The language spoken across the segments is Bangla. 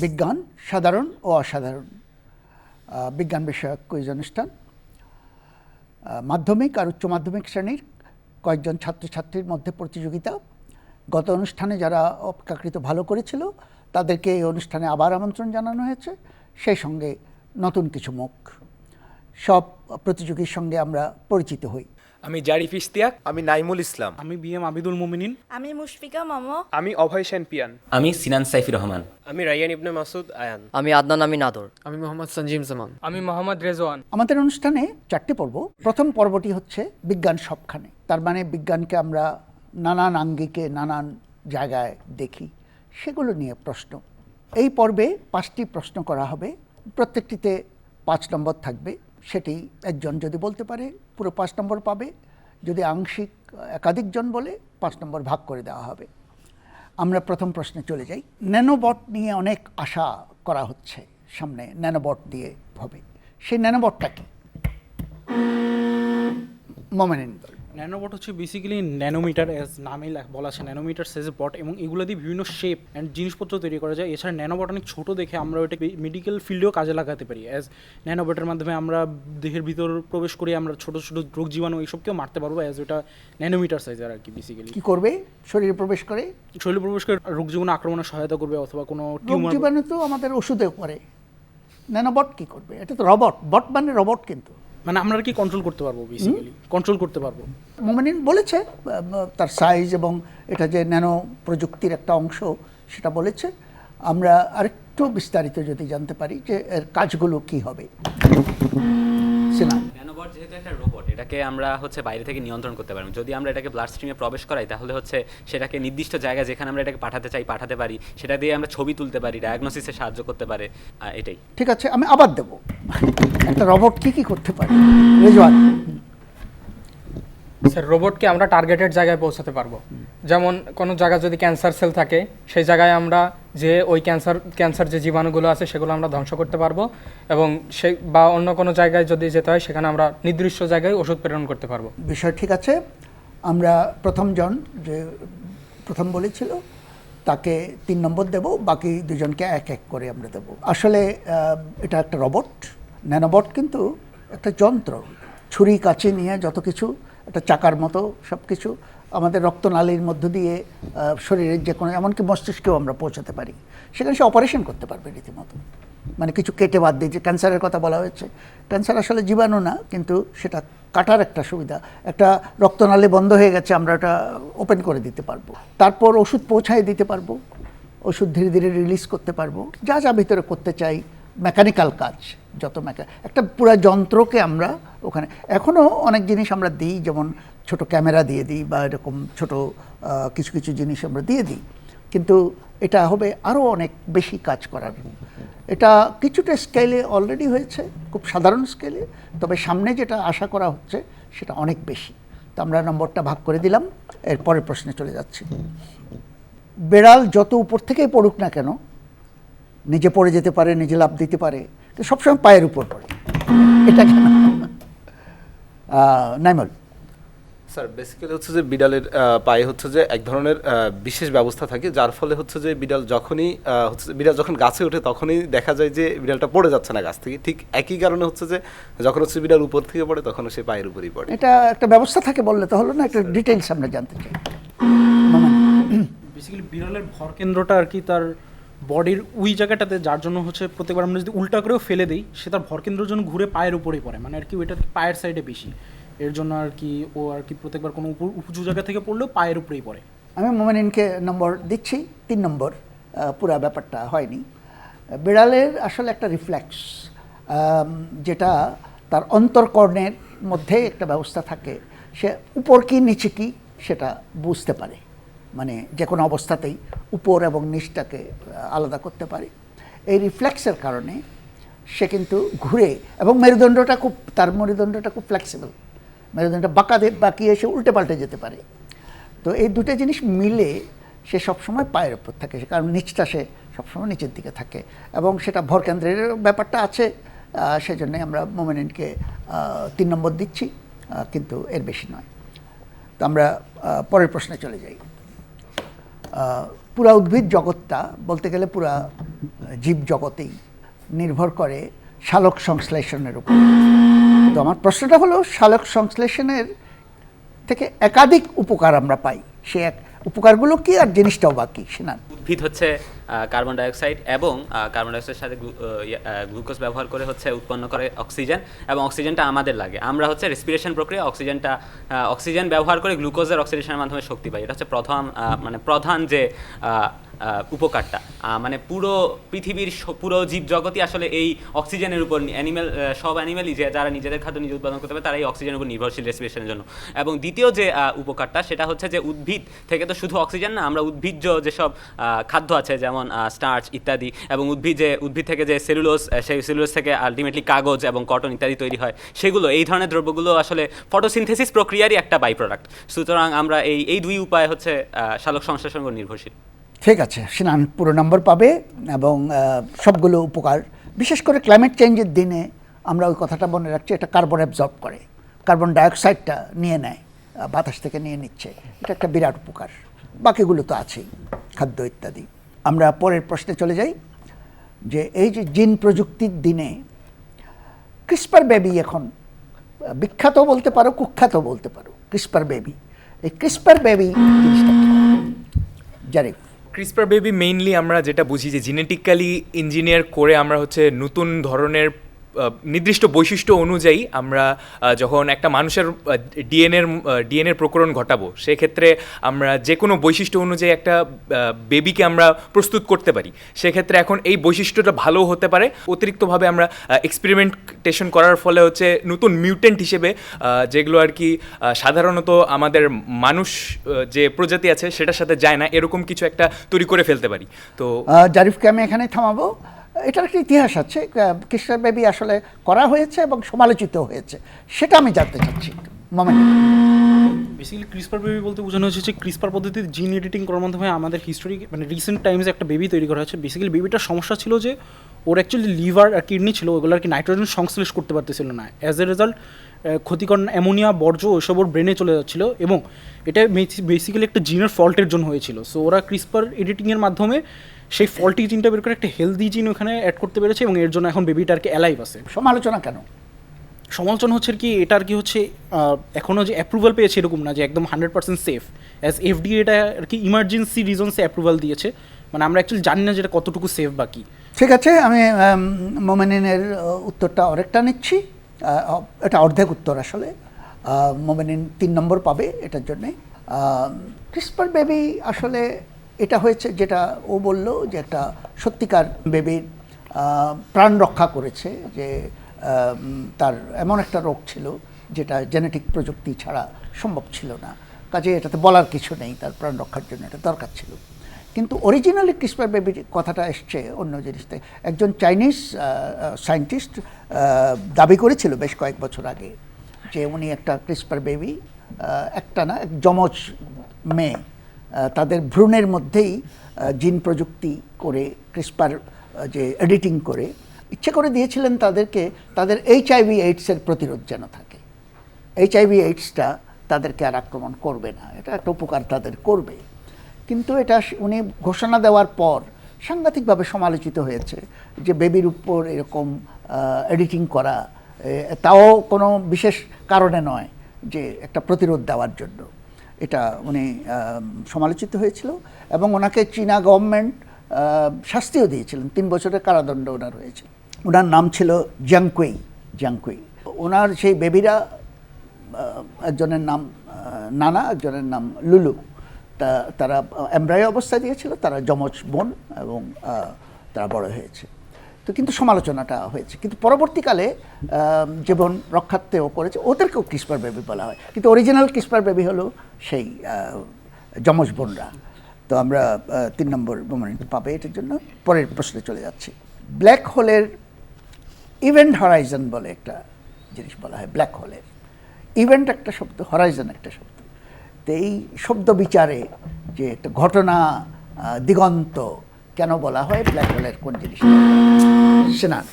বিজ্ঞান সাধারণ ও অসাধারণ বিজ্ঞান বিষয়ক কুইজ অনুষ্ঠান। মাধ্যমিক আর উচ্চ মাধ্যমিক শ্রেণীর কয়েকজন ছাত্রছাত্রীর মধ্যে প্রতিযোগিতা। গত অনুষ্ঠানে যারা অপেক্ষাকৃত ভালো করেছিল তাদেরকে এই অনুষ্ঠানে আবার আমন্ত্রণ জানানো হয়েছে, সেই সঙ্গে নতুন কিছু মুখ। সব প্রতিযোগীর সঙ্গে আমরা পরিচিত হই। আমি জারিফ ইশতিয়াক। আমি নাইমুল ইসলাম। আমি বিএম আবিদুল মুমিনিন। আমি মুশফিকা মামো। আমি অভয় সেন পিয়ান। আমি সিনান সাইফি রহমান। আমি রাইয়ান ইবনে মাসুদ আয়ান। আমি আদনান আমিন আদর। আমি মোহাম্মদ সঞ্জিম জামান। আমি মোহাম্মদ রেজওয়ান। আমাদের অনুষ্ঠানে 4টি পর্ব। প্রথম পর্বটি হচ্ছে বিজ্ঞান সবখানে, তার মানে বিজ্ঞানকে আমরা নানান আঙ্গিকে নানান জায়গায় দেখি, সেগুলো নিয়ে প্রশ্ন। এই পর্বে 5টি প্রশ্ন করা হবে, প্রত্যেকটিতে 5 নম্বর থাকবে। সেটি একজন যদি বলতে পারে পুরো 5 নম্বর পাবে, যদি আংশিক একাধিকজন বলে 5 নম্বর ভাগ করে দেওয়া হবে। আমরা প্রথম প্রশ্নে চলে যাই। ন্যানোবট নিয়ে অনেক আশা করা হচ্ছে, সামনে ন্যানোবট দিয়ে হবে। সেই ন্যানোবটটা কি? মোমেনিন। ন্যানোবট হচ্ছে বেসিক্যালি ন্যানোমিটার, এজ নামেই বলা আছে, ন্যানোমিটার সাইজের বট, এবং এগুলো দিয়ে বিভিন্ন শেপ অ্যান্ড জিনিসপত্র তৈরি করা যায়। এছাড়া ন্যানোবট অনেক ছোটো দেখে আমরা ওইটাকে মেডিকেল ফিল্ডেও কাজে লাগাতে পারি। অ্যাজ ন্যানোবটের মাধ্যমে আমরা দেহের ভিতর প্রবেশ করে আমরা ছোটো ছোটো রোগ জীবাণু এইসবকেও মারতে পারবো, অ্যাজ ওটা ন্যানোমিটার সাইজের আর কি। বেসিক্যালি কী করবে? শরীরে প্রবেশ করে রোগ জীবাণু আক্রমণে সহায়তা করবে, অথবা কোনো রোগ জীবাণু তো আমাদের ওষুধে করে, ন্যানোবট কী করবে? এটা তো রবট, বট মানে রবট, কিন্তু মানে আমরা কি কন্ট্রোল করতে পারবো, বেসিক্যালি কন্ট্রোল করতে পারবো। মোমেনিন বলেছে তার সাইজ এবং এটা যে ন্যানো প্রযুক্তির একটা অংশ সেটা বলেছে। আমরা আরেকটু বিস্তারিত যদি জানতে পারি যে এর কাজগুলো কি হবে। ন্যানোবট যেহেতু একটা রোবট, এটাকে আমরা বাইরে থেকে নিয়ন্ত্রণ করতে পারি। যদি আমরা এটাকে ব্লাড স্ট্রিমে প্রবেশ করাই, তাহলে সেটাকে নির্দিষ্ট জায়গায় যেখানে আমরা এটাকে পাঠাতে চাই পাঠাতে পারি। সেটা দিয়ে আমরা ছবি তুলতে পারি, ডায়াগনোসিসে সাহায্য করতে পারে। এটাই ঠিক আছে, আমি আবার দেব। একটা রোবট কি করতে পারে? রেজওয়ান। স্যার, রোবটকে আমরা টার্গেটেড জায়গায় পৌঁছাতে পারবো। যেমন কোনো জায়গায় যদি ক্যান্সার সেল থাকে, সেই জায়গায় আমরা যে ওই ক্যান্সার যে জীবাণুগুলো আছে সেগুলো আমরা ধ্বংস করতে পারবো, এবং বা অন্য কোনো জায়গায় যদি যেতে হয় সেখানে আমরা নির্দিষ্ট জায়গায় ওষুধ প্রেরণ করতে পারবো। বিষয় ঠিক আছে। আমরা প্রথমজন যে প্রথম বলেছিল তাকে 3 নম্বর দেব, বাকি দুজনকে 1-1 করে আমরা দেব। আসলে এটা একটা রোবট, ন্যানোবট কিন্তু একটা যন্ত্র, ছুরি কাঁচি নিয়ে যত কিছু, একটা চাকার মতো সব কিছু আমাদের রক্তনালীর মধ্য দিয়ে শরীরের যে কোনো, এমনকি মস্তিষ্কেও আমরা পৌঁছাতে পারি। সেখানে সে অপারেশন করতে পারবে রীতিমতো, মানে কিছু কেটে বাদ দিয়ে। যে ক্যান্সারের কথা বলা হয়েছে, ক্যান্সার আসলে জীবাণু না, কিন্তু সেটা কাটার একটা সুবিধা। একটা রক্তনালী বন্ধ হয়ে গেছে, আমরা ওটা ওপেন করে দিতে পারবো, তারপর ওষুধ পৌঁছায় দিতে পারবো, ওষুধ ধীরে ধীরে রিলিজ করতে পারবো, যা যা ভিতরে করতে চাই, মেকানিক্যাল কাজ যত একটা পুরো যন্ত্রকে আমরা ওখানে। এখনও অনেক জিনিস আমরা দিই, যেমন ছোট ক্যামেরা দিয়ে দিই বা এরকম ছোট কিছু কিছু জিনিস আমরা দিয়ে দিই, কিন্তু এটা হবে আরও অনেক বেশি কাজ করার। এটা কিছুটা স্কেলে অলরেডি হয়েছে, খুব সাধারণ স্কেলে, তবে সামনে যেটা আশা করা হচ্ছে সেটা অনেক বেশি। তো আমরা নম্বরটা ভাগ করে দিলাম। এর পরের প্রশ্নে চলে যাচ্ছি। বেড়াল যত উপর থেকেই পড়ুক না কেন, নিজে পড়ে যেতে পারে, নিজে লাফ দিতে পারে, কিন্তু সবসময় পায়ের উপর পড়ে, এটা কেন? নাইমুল। স্যার, বেসিক্যালি যে বিড়ালের পায়ে যে এক ধরনের বিশেষ ব্যবস্থা থাকে, যার ফলে যে বিড়াল যখনই বিড়াল যখন গাছে ওঠে তখনই দেখা যায় যে বিড়ালটা পড়ে যাচ্ছে না গাছ থেকে। ঠিক একই কারণে যে যখন বিড়াল উপর থেকে পড়ে তখন সে পায়ের উপরই পড়ে। এটা একটা ব্যবস্থা থাকে বললে তো হলো না, একটা ডিটেইলস আমরা জানতে চাই। বেসিক্যালি বিড়ালের ভর কেন্দ্রটা আর কি তার বডির ওই জায়গাটাতে, যার জন্য প্রত্যেকবার আমরা যদি উল্টা করেও ফেলে দিই, সে তার ভর কেন্দ্রের জন্য ঘুরে পায়ের উপরেই পড়ে, মানে আর কি ওইটা পায়ের সাইডে বেশি। এর জন্য আর কি ও আর কি প্রত্যেকবার কোনো উঁচু জায়গা থেকে পড়লেও পায়ের উপরেই পড়ে। আমি মোমেনিনকে নম্বর দিচ্ছি, 3 নম্বর। পুরা ব্যাপারটা হয়নি। বিড়ালের আসলে একটা রিফ্লেক্স, যেটা তার অন্তর্কর্ণের মধ্যে একটা ব্যবস্থা থাকে, সে উপর কি নিচে কি সেটা বুঝতে পারে, মানে যে কোনো অবস্থাতেই উপর এবং নিচটাকে আলাদা করতে পারে। এই রিফ্লেক্সের কারণে সে কিন্তু ঘুরে, এবং তার মেরুদণ্ডটা খুব ফ্লেক্সিবল, মেরুদণ্ডটা বাঁকিয়ে এসে উল্টে পাল্টে যেতে পারে। তো এই দুটো জিনিস মিলে সে সবসময় পায়ের উপর থাকে, কারণ নিচটা সে সবসময় নিচের দিকে থাকে, এবং সেটা ভর কেন্দ্রের ব্যাপারটা আছে। সেজন্যই আমরা মোমেনিনকে 3 নম্বর দিচ্ছি, কিন্তু এর বেশি নয়। তো আমরা পরের প্রশ্নে চলে যাই। পুরা উদ্ভিদ জগৎটা বলতে গেলে পুরা জীবজগতেই নির্ভর করে সালোক সংশ্লেষণের উপর। তো আমার প্রশ্নটা হলো, সালোক সংশ্লেষণের থেকে একাধিক উপকার আমরা পাই, সে এক উপকারগুলো কি আর জিনিসটাও বাকি সিনান? উদ্ভিদ হচ্ছে কার্বন ডাইঅক্সাইড এবং কার্বন ডাইঅক্সাইডের সাথে গ্লুকোজ ব্যবহার করে হচ্ছে উৎপন্ন করে অক্সিজেন, এবং অক্সিজেনটা আমাদের লাগে। আমরা হচ্ছে রেসপিরেশন প্রক্রিয়া অক্সিজেন ব্যবহার করে গ্লুকোজের অক্সিডেশনের মাধ্যমে শক্তি পাই। এটা হচ্ছে প্রধান যে উপকারটা, মানে পুরো পৃথিবীর পুরো জীবজগতই আসলে এই অক্সিজেনের উপর, সব অ্যানিমেলই যারা নিজেদের খাদ্য নিজে উৎপাদন করতে পারে তারা এই অক্সিজেনের উপর নির্ভরশীল রেসপিরেশনের জন্য। এবং দ্বিতীয় যে উপকারটা সেটা হচ্ছে যে উদ্ভিদ থেকে তো শুধু অক্সিজেন না, আমরা উদ্ভিজ্জ যেসব খাদ্য আছে যেমন স্টার্চ ইত্যাদি, এবং উদ্ভিদ থেকে যে সেলুলোজ, সেই সেলুলোজ থেকে আলটিমেটলি কাগজ এবং কটন ইত্যাদি তৈরি হয়, সেগুলো এই ধরনের দ্রব্যগুলো আসলে ফটোসিনথেসিস প্রক্রিয়ারই একটা বাই প্রোডাক্ট। সুতরাং আমরা এই দুই উপায় হচ্ছে সালোক সংশ্লেষণের উপর নির্ভরশীল। ঠিক আছে, সিনান পুরো নম্বর পাবে এবং সবগুলো উপকার, বিশেষ করে ক্লাইমেট চেঞ্জের দিনে আমরা ওই কথাটা মনে রাখছি, এটা কার্বন অ্যাবজর্ব করে, কার্বন ডাইঅক্সাইডটা নিয়ে নেয়, বাতাস থেকে নিয়ে নিচ্ছে, এটা একটা বিরাট উপকার। বাকিগুলো তো আছেই, খাদ্য ইত্যাদি। আমরা পরের প্রশ্নে চলে যাই, যে এই যে জিন প্রযুক্তির দিনে ক্রিসপার বেবি এখন বিখ্যাত বলতে পারো, কুখ্যাত বলতে পারো, ক্রিসপার বেবি। এই ক্রিসপার বেবি জিনিসটা কি? জারিফ। ক্রিসপার বেবি মেইনলি আমরা যেটা বুঝি যে জেনেটিক্যালি ইঞ্জিনিয়ার করে আমরা হচ্ছে নতুন ধরনের নির্দিষ্ট বৈশিষ্ট্য অনুযায়ী আমরা যখন একটা মানুষের ডিএনএর প্রকরণ ঘটাবো, সেক্ষেত্রে আমরা যে কোনো বৈশিষ্ট্য অনুযায়ী একটা বেবিকে আমরা প্রস্তুত করতে পারি। সেক্ষেত্রে এখন এই বৈশিষ্ট্যটা ভালো হতে পারে, অতিরিক্তভাবে আমরা এক্সপেরিমেন্টেশন করার ফলে হচ্ছে নতুন মিউটেন্ট হিসেবে, যেগুলো আর কি সাধারণত আমাদের মানুষ যে প্রজাতি আছে সেটার সাথে যায় না, এরকম কিছু একটা তৈরি করে ফেলতে পারি। তো জারিফকে আমি এখানে থামাবো। এটার একটা ইতিহাস আছে, ক্রিসপার বেবি আসলে করা হয়েছে এবং সমালোচিত হয়েছে, সেটা আমি জানতে চাচ্ছি। বেসিক্যালি ক্রিসপার বেবি বলতে বোঝানো হচ্ছে যে ক্রিসপার পদ্ধতিতে জিন এডিটিং করার মাধ্যমে আমাদের হিস্টোরি, মানে রিসেন্ট টাইমসে একটা বেবি তৈরি করা হয়েছে। বেসিক্যালি বেবিটার সমস্যা ছিল যে ওর অ্যাকচুয়ালি লিভার আর কিডনি ছিল, ওগুলো আর কি নাইট্রোজেন সংশ্লেষ করতে পারতেছিল না। অ্যাজ এ রেজাল্ট ক্ষতিকর অ্যামোনিয়া বর্জ্য ওইসব ওর ব্রেনে চলে যাচ্ছিলো, এবং এটা বেসিক্যালি একটা জিনের ফল্টের জন্য হয়েছিল। সো ওরা ক্রিসপার এডিটিংয়ের মাধ্যমে সেই ফল্টি জিনটা বের করে একটা হেলদি জিন ওখানে অ্যাড করতে পেরেছে, এবং এর জন্য এখন বেবিটা আর কি অ্যালাইভ আছে। সমালোচনা কেন? সমালোচনা হচ্ছে কি, এটা আর কি হচ্ছে এখনও যে অ্যাপ্রুভাল পেয়েছে এরকম না যে একদম 100% সেফ। অ্যাজ এফডিএ এটা আর কি ইমার্জেন্সি রিজনসে অ্যাপ্রুভাল দিয়েছে, মানে আমরা অ্যাকচুয়ালি জানি না যেটা কতটুকু সেফ বাকি। ঠিক আছে, আমি মোমেনিনের উত্তরটা অনেকটা নিচ্ছি, এটা অর্ধেক উত্তর আসলে। মোমেনিন 3 নম্বর পাবে এটার জন্যে। ক্রিসপার বেবি আসলে এটা হয়েছে যেটা ও বলল, যে একটা সত্যিকার বেবির প্রাণ রক্ষা করেছে, যে তার এমন একটা রোগ ছিল যেটা জেনেটিক প্রযুক্তি ছাড়া সম্ভব ছিল না, কাজে এটাতে বলার কিছু নেই, তার প্রাণ রক্ষার জন্য এটা দরকার ছিল। কিন্তু অরিজিনালি ক্রিসপার বেবির কথাটা এসছে অন্য জিনিস থেকে। একজন চাইনিজ সায়েন্টিস্ট দাবি করেছিল বেশ কয়েক বছর আগে যে উনি একটা ক্রিসপার বেবি, একটা না, এক যমজ মেয়ে, তাদের ভ্রূণের মধ্যেই জিন প্রযুক্তি করে ক্রিসপার যে এডিটিং করে ইচ্ছে করে দিয়েছিলেন তাদেরকে, তাদের HIV AIDS-এর প্রতিরোধ যেন থাকে, HIV AIDS-টা তাদেরকে আর আক্রমণ করবে না, এটা একটা উপকার তাদের করবে। কিন্তু এটা উনি ঘোষণা দেওয়ার পর সাংঘাতিকভাবে সমালোচিত হয়েছে, যে বেবির উপর এরকম এডিটিং করা, তাও কোনো বিশেষ কারণে নয়, যে একটা প্রতিরোধ দেওয়ার জন্য, এটা উনি সমালোচিত হয়েছিল। এবং ওনাকে চীনা গভর্নমেন্ট শাস্তিও দিয়েছিলেন, 3 বছরের কারাদণ্ড ওনার হয়েছে। ওনার নাম ছিল জিয়াংকুই। ওনার সেই বেবিরা, একজনের নাম নানা, একজনের নাম লুলু, তারা এমব্রায়ো অবস্থায় দিয়েছিল, তারা যমজ বোন, এবং তারা বড় হয়েছে। তো কিন্তু সমালোচনাটা হয়েছে, কিন্তু পরবর্তীকালে জীবন রক্ষার্থেও করেছে, ওদেরকেও ক্রিসপার বেবি বলা হয়, কিন্তু অরিজিনাল ক্রিসপার বেবি হলো সেই যমজ বোনরা। তো আমরা 3 নম্বর মোমেন্ট পাবে এটার জন্য। পরের প্রশ্নে চলে যাচ্ছি। ব্ল্যাক হোলের ইভেন্ট হরাইজন বলে একটা জিনিস বলা হয়। ব্ল্যাক হোলের ইভেন্ট একটা শব্দ, হরাইজন একটা শব্দ। তো এই শব্দ বিচারে যে একটা ঘটনা, দিগন্ত কেন বলা হয়, ব্ল্যাক হোলের কোন জিনিস? সিনান।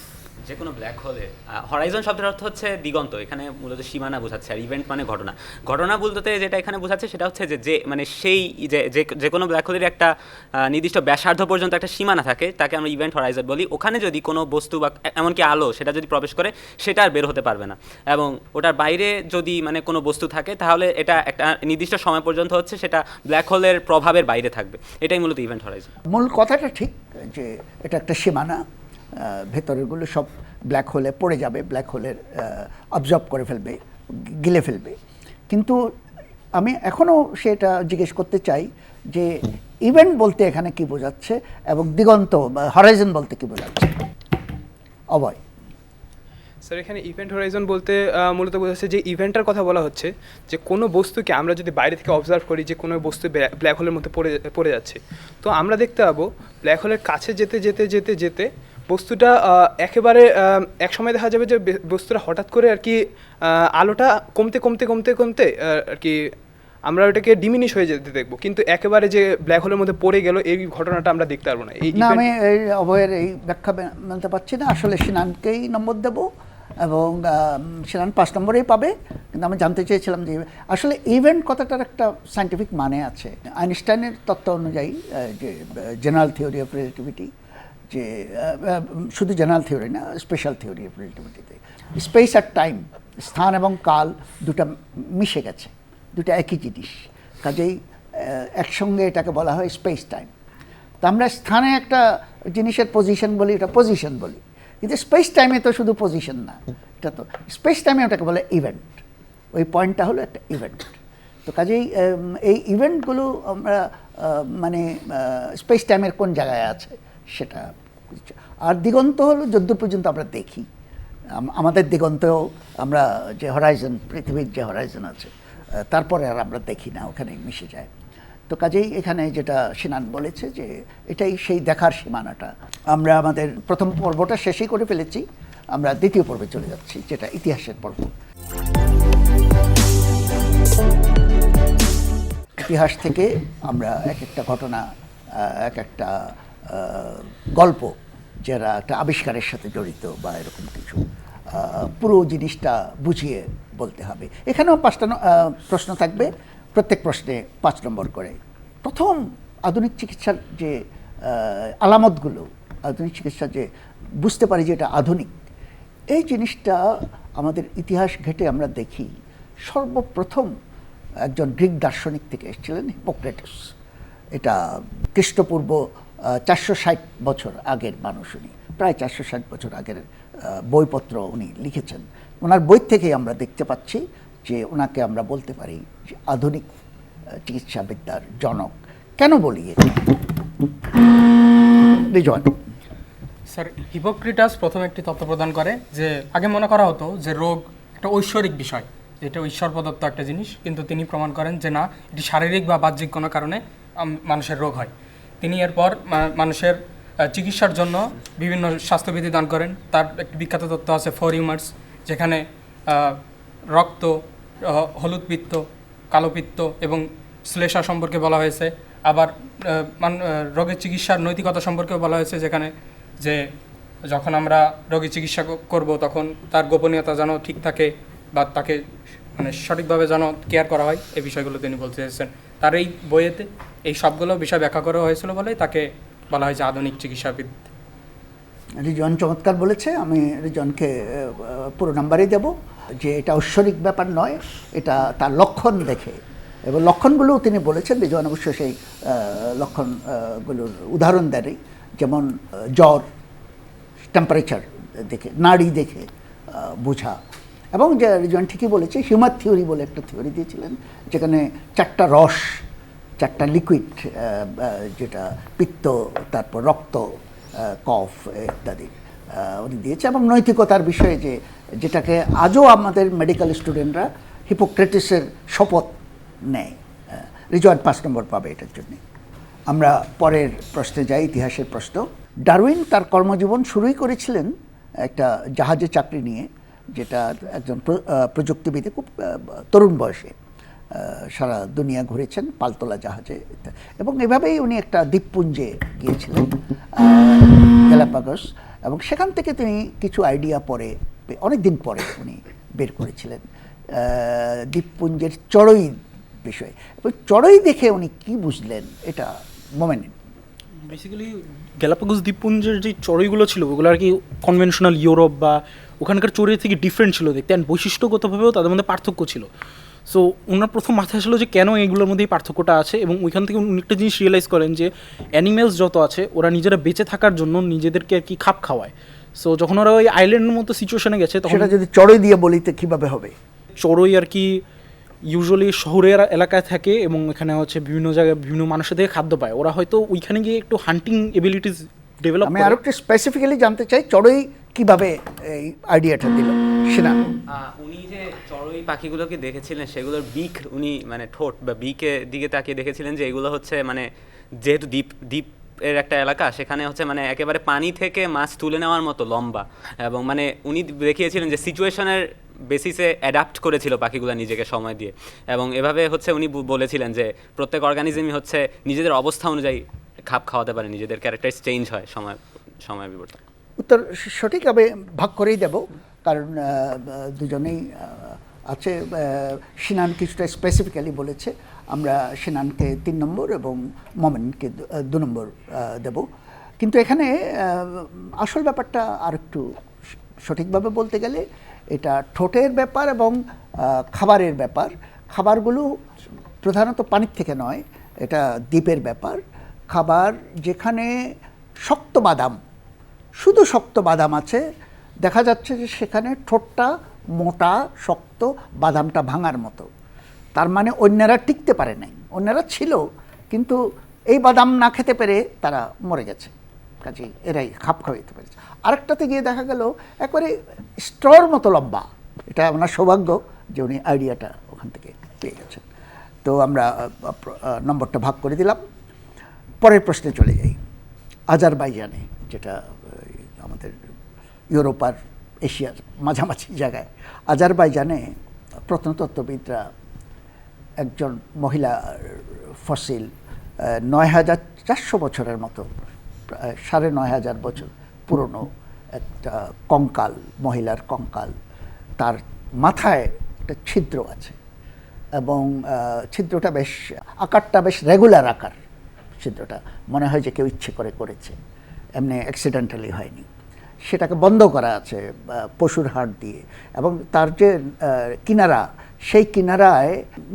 যে কোনো ব্ল্যাক হোলে হরাইজন শব্দের অর্থ হচ্ছে দিগন্ত, এখানে মূলত সীমানা বোঝাচ্ছে, আর ইভেন্ট মানে ঘটনা। ঘটনা বলতে যেটা এখানে বোঝাচ্ছে সেটা হচ্ছে যে মানে সেই যে কোনো ব্ল্যাক হোলের একটা নির্দিষ্ট ব্যাসার্ধ পর্যন্ত একটা সীমানা থাকে, তাকে আমরা ইভেন্ট হরাইজন বলি। ওখানে যদি কোনো বস্তু বা এমনকি আলো সেটা যদি প্রবেশ করে, সেটা আর বের হতে পারবে না। এবং ওটার বাইরে যদি মানে কোনো বস্তু থাকে, তাহলে এটা একটা নির্দিষ্ট সময় পর্যন্ত হচ্ছে সেটা ব্ল্যাক হোলের প্রভাবের বাইরে থাকবে। এটাই মূলত ইভেন্ট হরাইজন। মূল কথাটা ঠিক যে এটা একটা সীমানা, ভেতরেরগুলো সব ব্ল্যাক হোলে পড়ে যাবে, ব্ল্যাক হোলের অবজর্ব করে ফেলবে, গিলে ফেলবে। কিন্তু আমি এখনও সেটা জিজ্ঞেস করতে চাই যে ইভেন্ট বলতে এখানে কি বোঝাচ্ছে এবং দিগন্ত বা হরাইজন বলতে কি বোঝাচ্ছে? অভয়। স্যার, এখানে ইভেন্ট হরাইজন বলতে মূলত বোঝাচ্ছে যে ইভেন্টটার কথা বলা হচ্ছে, যে কোনো বস্তুকে আমরা যদি বাইরে থেকে অবজার্ভ করি যে কোনো বস্তু ব্ল্যাক হোলের মধ্যে পড়ে যাচ্ছে, তো আমরা দেখতে পাবো ব্ল্যাক হোলের কাছে যেতে যেতে যেতে যেতে বস্তুটা একেবারে এক সময় দেখা যাবে যে বস্তুটা হঠাৎ করে আর কি আলোটা কমতে কমতে কমতে কমতে আর কি আমরা ওটাকে ডিমিনিশ হয়ে যেতে দেখবো, কিন্তু একেবারে যে ব্ল্যাক হোলের মধ্যে পড়ে গেল এই ঘটনাটা আমরা দেখতে পারবো না। না, আমি এই অভয়ের এই ব্যাখ্যা মানতে পারছি না। আসলে সিনানকেই নম্বর দেব এবং সিনান 5 নম্বরেই পাবে। কিন্তু আমি জানতে চেয়েছিলাম যে আসলে ইভেন্ট কথাটার একটা সায়েন্টিফিক মানে আছে। আইনস্টাইনের তত্ত্ব অনুযায়ী যে জেনারেল থিওরি অফ রিলেটিভিটি, যে শুধু জেনারেল থিওরি না, স্পেশাল থিওরি অফ রিলেটিভিটিতে স্পেস আর টাইম, স্থান এবং কাল দুটা মিশে গেছে, দুটা একই জিনিস। কাজেই একসঙ্গে এটাকে বলা হয় স্পেস টাইম। তো আমরা স্থানে একটা জিনিসের পজিশন বলি, এটা পজিশন বলি, কিন্তু স্পেস টাইমে তো শুধু পজিশন না, এটা তো স্পেস টাইমে ওটাকে বলে ইভেন্ট। ওই পয়েন্টটা হলো একটা ইভেন্ট। তো কাজেই এই ইভেন্টগুলো আমরা মানে স্পেস টাইমের কোন জায়গায় আছে সেটা। আর দিগন্ত হলো যদ্দূর পর্যন্ত আমরা দেখি, আমাদের দিগন্তেও আমরা যে হরাইজন, পৃথিবীর যে হরাইজন আছে, তারপরে আর আমরা দেখি না, ওখানে মিশে যায়। তো কাজেই এখানে যেটা সিনান বলেছে যে এটাই সেই দেখার সীমানাটা। আমরা আমাদের প্রথম পর্বটা শেষই করে ফেলেছি, আমরা দ্বিতীয় পর্বে চলে যাচ্ছি, যেটা ইতিহাসের পর্ব। ইতিহাস থেকে আমরা এক একটা ঘটনা, এক একটা গল্প যারা একটা আবিষ্কারের সাথে জড়িত বা এরকম কিছু, পুরো জিনিসটা বুঝিয়ে বলতে হবে। এখানেও 5টা প্রশ্ন থাকবে, প্রত্যেক প্রশ্নে 5 নম্বর করে। প্রথম আধুনিক চিকিৎসার যে আলামতগুলো, আধুনিক চিকিৎসা যে বুঝতে পারি যে এটা আধুনিক, এই জিনিসটা আমাদের ইতিহাস ঘেঁটে আমরা দেখি সর্বপ্রথম একজন গ্রিক দার্শনিক থেকে এসেছিলেন, হিপোক্রেটাস। এটা খ্রিস্টপূর্ব 460 বছর আগের মানুষ উনি, প্রায় 460 বছর আগের বইপত্র উনি লিখেছেন। ওনার বই থেকেই আমরা দেখতে পাচ্ছি যে ওনাকে আমরা বলতে পারি যে আধুনিক চিকিৎসাবিদ্যার জনক। কেন বলি এটা? রিজওয়ান। স্যার, হিপোক্রেটাস প্রথম একটি তত্ত্ব প্রদান করে যে আগে মনে করা হতো যে রোগ একটা ঐশ্বরিক বিষয়, এটা ঈশ্বর প্রদত্ত একটা জিনিস, কিন্তু তিনি প্রমাণ করেন যে না, এটি শারীরিক বা বাহ্যিক কোনো কারণে মানুষের রোগ হয়। তিনি এরপর মানুষের চিকিৎসার জন্য বিভিন্ন স্বাস্থ্যবিধি দান করেন। তার একটি বিখ্যাত তত্ত্ব আছে 4 হিউমার্স, যেখানে রক্ত, হলুদ পিত্ত, কালো পিত্ত এবং শ্লেষা সম্পর্কে বলা হয়েছে। আবার রোগের চিকিৎসার নৈতিকতা সম্পর্কেও বলা হয়েছে, যেখানে যে যখন আমরা রোগী চিকিৎসা করব তখন তার গোপনীয়তা যেন ঠিক থাকে বা তাকে মানে সঠিকভাবে যেন কেয়ার করা হয়, এই বিষয়গুলো তিনি বলতে চেয়েছেন। তার এই বইয়েতে এই সবগুলো বিষয় ব্যাখ্যা করা হয়েছিল বলেই তাকে বলা হয় যে আধুনিক চিকিৎসাবিদ। রিজন চমৎকার বলেছে। আমি রিজনকে পুরো নাম্বারই দেব যে এটা ঐশ্বরিক ব্যাপার নয়, এটা তার লক্ষণ দেখে, এবং লক্ষণগুলোও তিনি বলেছেন। রিজন অবশ্য সেই লক্ষণগুলোর উদাহরণ দেয়, যেমন জ্বর, টেম্পারেচার দেখে, নাড়ি দেখে বোঝা। এবং যে রিজন ঠিকই বলেছে, হিউমার থিওরি বলে একটা থিওরি দিয়েছিলেন, যেখানে 4টা রস, 4টা লিকুইড, যেটা পিত্ত, তারপর রক্ত, কফ ইত্যাদি উনি দিয়েছে। এবং নৈতিকতার বিষয়ে যেটাকে আজও আমাদের মেডিকেল স্টুডেন্টরা হিপোক্রেটিসের শপথ নেয়। রিজওয়ান 5 নম্বর পাবে এটার জন্যে। আমরা পরের প্রশ্নে যাই, ইতিহাসের প্রশ্ন। ডারউইন তার কর্মজীবন শুরুই করেছিলেন একটা জাহাজে চাকরি নিয়ে, যেটা একজন প্রযুক্তিবিদে খুব তরুণ বয়সে সারা দুনিয়া ঘুরেছেন পালতোলা জাহাজে, এবং এভাবেই উনি একটা দ্বীপপুঞ্জে গিয়েছিলেন, গ্যালাপাগোস। এবং সেখান থেকে তিনি কিছু আইডিয়া পরে অনেক দিন পরে উনি বের করেছিলেন দ্বীপপুঞ্জের চড়ুই বিষয়ে। এবং চড়ুই দেখে উনি কি বুঝলেন এটা মোমেন্ট। বেসিক্যালি গ্যালাপাগোস দ্বীপপুঞ্জের যে চড়ুইগুলো ছিল ওগুলো আর কি কনভেনশনাল ইউরোপ বা ওখানকার চড়ুই থেকে ডিফারেন্ট ছিল দেখতে, অ্যান্ড বৈশিষ্ট্যগতভাবেও তাদের মধ্যে পার্থক্য ছিল। সো ওনার প্রথম মাথায় আসলো যে কেন এইগুলোর মধ্যে এই পার্থক্যটা আছে, এবং ওইখান থেকে উনি একটা জিনিস রিয়েলাইজ করেন যে অ্যানিমেলস যত আছে ওরা নিজেরা বেঁচে থাকার জন্য নিজেদেরকে আর কি খাপ খাওয়ায়। সো যখন ওরা ওই আইল্যান্ডের মতো সিচুয়েশনে গেছে তখন সেটা যদি চড়ুই দিয়ে বলিতে কিভাবে হবে? চড়ুই আর কি ইউজুয়ালি শহরের এলাকায় থাকে এবং এখানে হচ্ছে বিভিন্ন জায়গায় বিভিন্ন মানুষের থেকে খাদ্য পায়। ওরা হয়তো ওইখানে গিয়ে একটু হান্টিং এবিলিটিস ডেভেলপ আমি আরো একটু স্পেসিফিক্যালি জানতে চাই চড়ুই কিভাবে এই আইডিয়াটা দিল সেনা। উনি যে চড়ুই পাখিগুলোকে দেখেছিলেন সেগুলোর বিক উনি মানে ঠোঁট বা বিকের দিকে তাকিয়ে দেখেছিলেন যে এগুলো হচ্ছে মানে যেহেতু দ্বীপ এর একটা এলাকা, সেখানে হচ্ছে মানে একেবারে পানি থেকে মাছ তুলে নেওয়ার মতো লম্বা, এবং মানে উনি দেখিয়েছিলেন যে সিচুয়েশনের বেসিসে অ্যাডাপ্ট করেছিল পাখিগুলো নিজেকে সময় দিয়ে, এবং এভাবে হচ্ছে উনি বলেছিলেন যে প্রত্যেক অর্গানিজমই হচ্ছে নিজেদের অবস্থা অনুযায়ী খাপ খাওয়াতে পারে, নিজেদের ক্যারেক্টার চেঞ্জ হয় সময় বিবর্তন। উত্তর সঠিকভাবে ভাগ করেই দেব, কারণ দুজনেই আছে। সিনান কিছুটা স্পেসিফিক্যালি বলেছে, আমরা সিনানকে 3 নম্বর এবং মোমেনকে 2 নম্বর দেব। কিন্তু এখানে আসল ব্যাপারটা আর একটু সঠিকভাবে বলতে গেলে এটা ঠোঁটের ব্যাপার এবং খাবারের ব্যাপার। খাবারগুলো প্রধানত পানির থেকে নয়, এটা দ্বীপের ব্যাপার। খাবার যেখানে শক্ত বাদাম, শুধু শক্ত বাদাম আছে, দেখা যাচ্ছে যে সেখানে ঠোঁটটা মোটা শক্ত, বাদামটা ভাঙার মতো। তার মানে অন্যরা টিকতে পারে নাই, অন্যরা ছিল কিন্তু এই বাদাম না খেতে পেরে তারা মরে গেছে, কাজেই এরাই খাপ খাওয়াইতে পেরেছে। আরেকটাতে গিয়ে দেখা গেল একবারে স্ট্রর মতো লম্বা। এটা আপনার সৌভাগ্য যে উনি আইডিয়াটা ওখান থেকে পেয়ে গেছেন। তো আমরা নম্বরটা ভাগ করে দিলাম। পরের প্রশ্নে চলে যাই। আজারবাইজানে, যেটা আমাদের ইউরোপ আর এশিয়ার মাঝামাঝি জায়গায়, আজারবাইজানে প্রত্নতত্ত্ববিদরা একজন মহিলা ফসিল ৯,৪০০ বছরের মতো, ৯,৫০০ বছর পুরনো একটা কঙ্কাল, মহিলার কঙ্কাল, তার মাথায় একটা ছিদ্র আছে এবং ছিদ্রটা বেশ আকারটা বেশ রেগুলার আকার। ছিদ্রটা মনে হয় যে কেউ ইচ্ছে করে করেছে, এমনি অ্যাক্সিডেন্টালি হয়নি। সেটাকে বন্ধ করা আছে পশুর হাড় দিয়ে, এবং তার যে কিনারা, সেই কিনারায়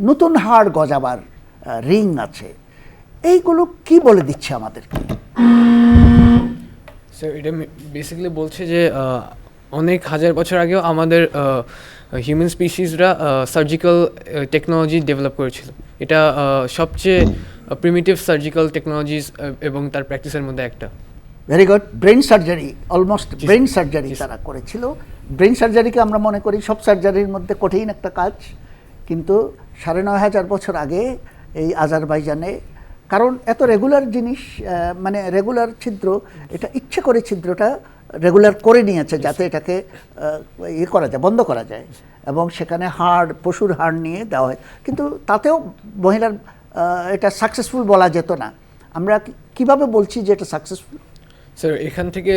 নতুন হাড় গজাবার রিং আছে। এইগুলো কি বলে দিচ্ছে আমাদেরকে? স্যার এটা বেসিক্যালি বলছে যে অনেক হাজার বছর আগেও আমাদের হিউম্যান স্পিসিসরা সার্জিক্যাল টেকনোলজি ডেভেলপ করেছিল। এটা সবচেয়ে প্রিমিটিভ সার্জিক্যাল টেকনোলজিস এবং তার প্র্যাকটিসের মধ্যে একটা। Very good. Brain surgery, almost brain surgery তারা করেছিল। ব্রেন সার্জারিকে আমরা মনে করি সব সার্জারির মধ্যে কঠিন একটা কাজ, কিন্তু ৯,৫০০ বছর আগে এই আজারবাইজানে, কারণ এত রেগুলার জিনিস, মানে রেগুলার ছিদ্র, এটা ইচ্ছে করে ছিদ্রটা রেগুলার করে নিয়েছে যাতে এটাকে ইয়ে করা যায়, বন্ধ করা যায়, এবং সেখানে হাড়, পশুর হাড় নিয়ে দেওয়া হয়। কিন্তু তাতেও মহিলার এটা সাকসেসফুল বলা যেত না। আমরা কিভাবে বলছি যে এটা সাকসেসফুল? স্যার এখান থেকে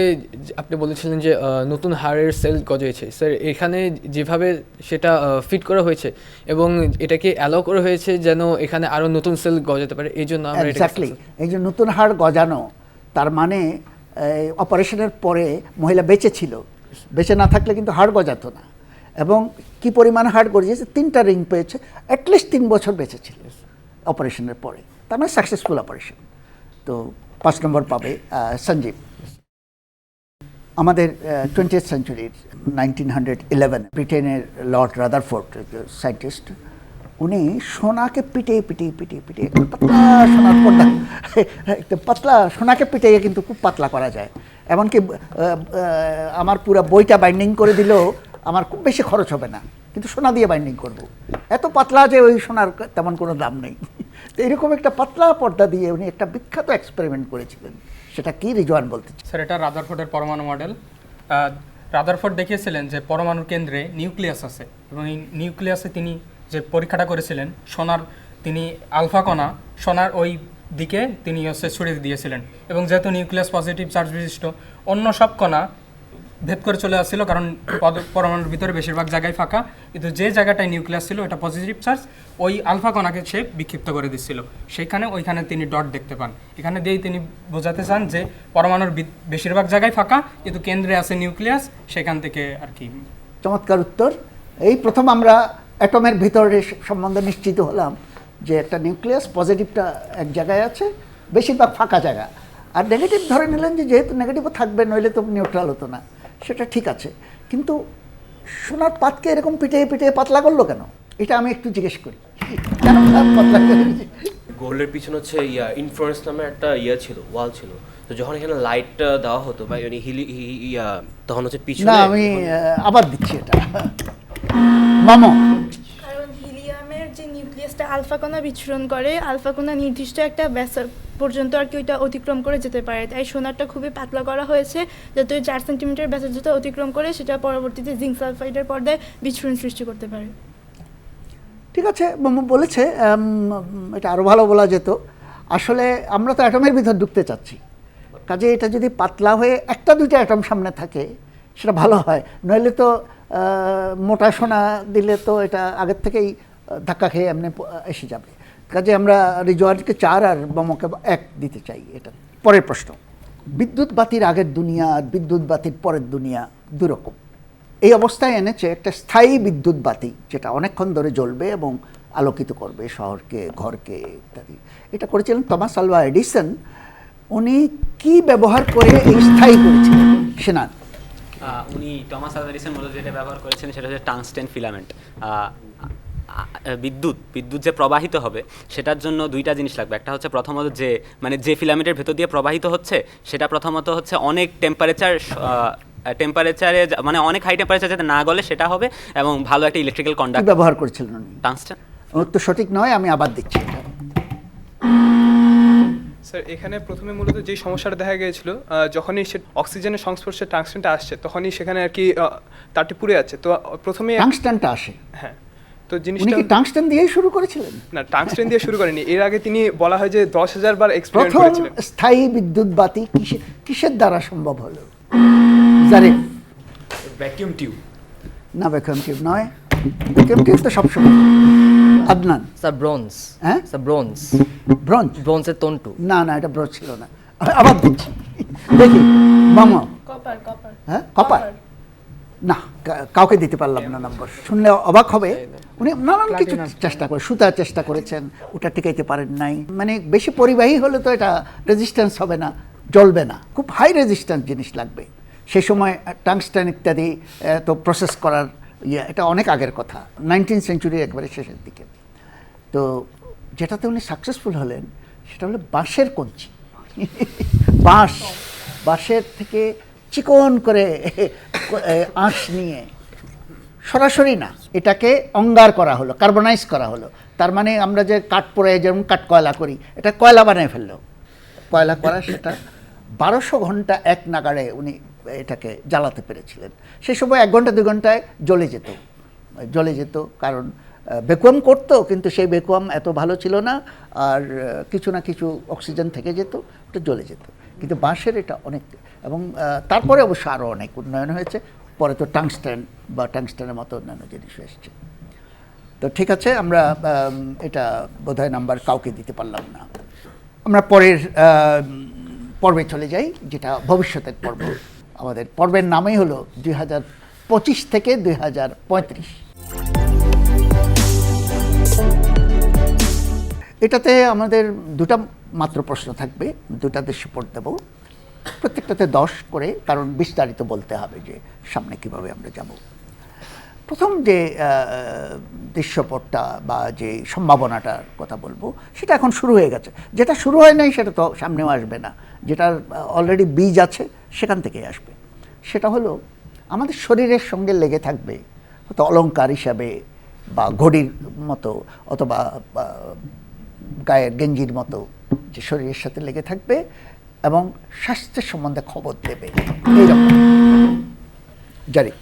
আপনি বলেছিলেন যে নতুন হাড়ের সেল গজিয়েছে। স্যার এখানে যেভাবে সেটা ফিট করা হয়েছে এবং এটাকে অ্যালাউ করা হয়েছে যেন এখানে আরও নতুন সেল গজাতে পারে, এই জন্য আমরা এক্স্যাক্টলি এই যে নতুন হাড় গজানো, তার মানে অপারেশনের পরে মহিলা বেঁচে ছিল, বেঁচে না থাকলে কিন্তু হাড় গজাতো না। এবং কি পরিমাণ হাড় গজিয়েছে, 3টা রিং পেয়েছে, অ্যাটলিস্ট 3 বছর বেঁচে ছিল অপারেশনের পরে, তার মানে সাকসেসফুল অপারেশন। তো 5 নম্বর পাবে সঞ্জীব। আমাদের 20th সেঞ্চুরির 1911 ব্রিটেনের লর্ড রাদারফোর্ড সায়েন্টিস্ট, উনি সোনাকে পিটিয়ে একটা পাতলা সোনার পর্দা, একটা পাতলা সোনাকে পিটিয়ে কিন্তু খুব পাতলা করা যায়। এমনকি আমার পুরো বইটা বাইন্ডিং করে দিলেও আমার খুব বেশি খরচ হবে না, কিন্তু সোনা দিয়ে বাইন্ডিং করব। এত পাতলা যে ওই সোনার তেমন কোনো দাম নেই। তো এরকম একটা পাতলা পর্দা দিয়ে উনি একটা বিখ্যাত এক্সপেরিমেন্ট করেছিলেন। সেটা কি রিজওয়ান বলতে চাই? স্যার এটা রাদারফোর্ডের পরমাণু মডেল। রাদারফোর্ড দেখিয়েছিলেন যে পরমাণুর কেন্দ্রে নিউক্লিয়াস আছে, এবং এই নিউক্লিয়াসে তিনি যে পরীক্ষাটা করেছিলেন সোনার, তিনি আলফা কণা সোনার ওই দিকে তিনি ছড়িয়ে দিয়েছিলেন, এবং যেহেতু নিউক্লিয়াস পজিটিভ চার্জ বিশিষ্ট, অন্য সব কণা ভেদ করে চলে আসছিল, কারণ পরমাণুর ভিতরে বেশিরভাগ জায়গায় ফাঁকা, কিন্তু যে জায়গাটায় নিউক্লিয়াস ছিল এটা পজিটিভ চার্জ, ওই আলফা কণাকে সে বিক্ষিপ্ত করে দিচ্ছিল। ওইখানে তিনি ডট দেখতে পান। এখানে দিয়েই তিনি বোঝাতে চান যে পরমাণুর বেশিরভাগ জায়গায় ফাঁকা, কিন্তু কেন্দ্রে আছে নিউক্লিয়াস, সেখান থেকে আর কি। চমৎকার উত্তর। এই প্রথম আমরা অ্যাটমের ভিতরে সম্বন্ধে নিশ্চিত হলাম যে একটা নিউক্লিয়াস পজিটিভটা এক জায়গায় আছে, বেশিরভাগ ফাঁকা জায়গা। আর নেগেটিভ ধরে নিলেন যে যেহেতু নেগেটিভও থাকবে, নইলে তো নিউট্রাল হতো না, সেটা ঠিক আছে। কিন্তু সোনার পাতকে এরকম পিটিয়ে পিটিয়ে পাতলা করলো কেন, এটা আমি একটু জিজ্ঞেস করি, কেন পাতলা করে? গোল্ডের পিছনে হচ্ছে ইনফ্লুয়েন্স নামে একটা ছিল, ওয়াল ছিল। তো যখন এখানে লাইটটা দেওয়া হতো বা তখন হচ্ছে পিছনে না, আমি আবার দিচ্ছি এটা মামা। কারণ হিলিয়ামের যে নিউক্লিয়াসটা আলফা কণা বিচ্ছুরণ করে, আলফা কণা নির্দিষ্ট একটা ব্যাস পর্যন্ত আর কি ওইটা অতিক্রম করে যেতে পারে, তাই সোনারটা খুবই পাতলা করা হয়েছে যাতে ওই 4 সেন্টিমিটার ব্যাসার্ধতা অতিক্রম করে সেটা পরবর্তীতে জিঙ্ক সালফাইডের পর্দায় বিচ্ছুরণ সৃষ্টি করতে পারে। ঠিক আছে, মামা বলেছে, এটা আরও ভালো বলা যেত। আসলে আমরা তো অ্যাটমের ভিতর ঢুকতে চাচ্ছি, কাজে এটা যদি পাতলা হয়ে একটা দুইটা অ্যাটম সামনে থাকে সেটা ভালো হয়, নইলে তো মোটা সোনা দিলে তো এটা আগের থেকেই ধাক্কা খেয়ে এমনি এসে যাবে। কাজে আমরা রিজওয়ানকে 4 আর বমকে 1 দিতে চাই। এটা পরের প্রশ্ন। বিদ্যুৎ বাতির আগের দুনিয়া আর বিদ্যুৎ বাতির পরের দুনিয়া দুরকম। এই অবস্থায় এনেছে একটা স্থায়ী বিদ্যুৎ বাতি, যেটা অনেকক্ষণ ধরে জ্বলবে এবং আলোকিত করবে শহরকে, ঘরকে ইত্যাদি। এটা করেছিলেন টমাস আলভা এডিসন। উনি কি ব্যবহার করে এই স্থায়ী করেছিলেন সেনান? উনি টমাস আলভা এডিসন মূলত যেটা ব্যবহার করেছেন সেটা হচ্ছে টাংস্টেন ফিলামেন্ট। বিদ্যুৎ যে প্রবাহিত হবে সেটার জন্য 2টা জিনিস লাগবে। একটা হচ্ছে প্রথমত যে ফিলামেন্টের ভেতর দিয়ে প্রবাহিত হচ্ছে সেটা প্রথমত হচ্ছে অনেক টেম্পারেচারে মানে অনেক হাই টেম্পারেচার যাতে না গলে সেটা হবে, এবং ভালো একটা ইলেকট্রিক্যাল কন্ডাক্ট ব্যবহার করেছিলেন উনি। টাংস্টেন। উত্তর সঠিক নয়, আমি আবার দিচ্ছি। স্যার এখানে প্রথমে মূলত যে সমস্যাটা দেখা গিয়েছিল, যখনই সে অক্সিজেনের সংস্পর্শে টাংস্টেনটা আসছে তখনই সেখানে আর কি তারটি পুড়ে যাচ্ছে। তো প্রথমে টাংস্টেনটা আসে, হ্যাঁ, তো উনি জিনিসটা কি টাংস্টেন দিয়েই শুরু করেছিলেন? না, টাংস্টেন দিয়ে শুরু করেনি। এর আগে তিনি বলা হয় যে 10,000 বার এক্সপেরিমেন্ট প্রথম করেছিলেন। স্থায়ী বিদ্যুৎ বাতি কিসের দ্বারা সম্ভব হলো? জারিফ? Vacuum tube. না, ভ্যাকুয়াম টিউব নয়, ভ্যাকুয়াম টিউব তো সবসময়। আদনান? Sir bronze. হ্যাঁ, স্যার ব্রোঞ্জ। ব্রোঞ্জ? ব্রোঞ্জের তন্টু। না না, এটা ব্রোঞ্জ ছিল না। আবার দিচ্ছি, দেখি মামা। কপার। হ্যাঁ, কপার? না, কাউকে দিতে পারলাম না নম্বর। শুনলে অবাক হবে, উনি নানান কিছু চেষ্টা করে, সুতার চেষ্টা করেছেন, ওটা টিকাইতে পারেন নাই। মানে বেশি পরিবাহী হলে তো এটা রেজিস্ট্যান্স হবে না, জ্বলবে না, খুব হাই রেজিস্ট্যান্স জিনিস লাগবে। সেই সময় টাংস্টেন ইত্যাদি তো প্রসেস করার এটা অনেক আগের কথা, 19th সেঞ্চুরির একবারে শেষের দিকে। তো যেটাতে উনি সাকসেসফুল হলেন সেটা হলো বাঁশের কঞ্চি। বাঁশের থেকে চিকন করে আঁশ নিয়ে, সরাসরি না, এটাকে অঙ্গার করা হলো, কার্বনাইজ করা হলো। তার মানে আমরা যে কাঠ পোড়ায় যেমন কাঠ কয়লা করি, এটা কয়লা বানিয়ে ফেললো। কয়লা করা সেটা 1200 ঘন্টা এক নাগাড়ে উনি এটাকে জ্বালাতে পেরেছিলেন। সেই সময় 1 ঘন্টা 2 ঘন্টায় জ্বলে যেত, কারণ ভ্যাকুয়াম করতো, কিন্তু সেই ভ্যাকুয়াম এত ভালো ছিল না, আর কিছু না কিছু অক্সিজেন থেকে যেত, ওটা জ্বলে যেত। কিন্তু বাঁশের এটা অনেক, এবং তারপরে অবশ্য আরও অনেক উন্নয়ন হয়েছে। পরে তো টাংস্টেন বা টাংস্টেনের মতো অন্যান্য জিনিস এসছে। তো ঠিক আছে, আমরা এটা বোধহয় নাম্বার কাউকে দিতে পারলাম না। আমরা পরের পর্বে চলে যাই, যেটা ভবিষ্যতের পর্ব। আমাদের পর্বের নামই হলো 2025 থেকে 2035। এটাতে আমাদের 2টা মাত্র প্রশ্ন থাকবে, 2টা দৃশ্যপট দেব, প্রত্যেকটাতে 10 করে, কারণ বিস্তারিত বলতে হবে যে সামনে কিভাবে আমরা যাব। প্রথম যে দৃশ্যপটটা বা যে সম্ভাবনাটার কথা বলবো সেটা এখন শুরু হয়ে গেছে। যেটা শুরু হয় নাই সেটা তো সামনেও আসবে না, যেটার অলরেডি বীজ আছে সেখান থেকেই আসবে। সেটা হলো আমাদের শরীরের সঙ্গে লেগে থাকবে, হয়তো অলংকার হিসাবে বা ঘড়ির মতো, অথবা গায়ের গেঞ্জির মতো, যে শরীরের সাথে লেগে থাকবে এবং স্বাস্থ্যের সম্বন্ধে খবর দেবে, এইরকম। জারি?